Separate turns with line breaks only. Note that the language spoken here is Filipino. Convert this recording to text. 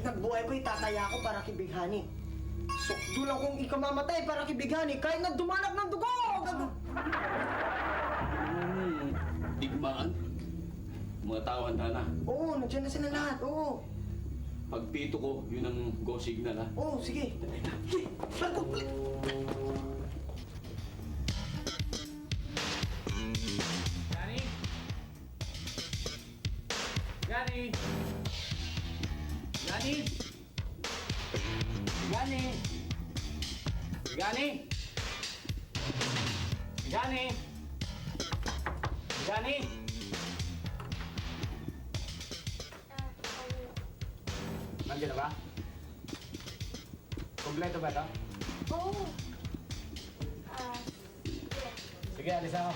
nagbuhay ko, itataya ko para kay Bighani. Sukdo lang kung ikamamatay para kay Bighani kahit na dumanak ng dugo!
Digmaan. Mga tao handa na.
Oo, nandiyan na sila lahat, oo.
Pagpito ko, yun ang go signal ha.
Oo, sige. Sige, barko, balik.
Gani! Gani! Gani! Gani! Gani! Gani! Gani! Nandiyan na ba? Kompleto ba ito?
Oo.
Sige, alis ako.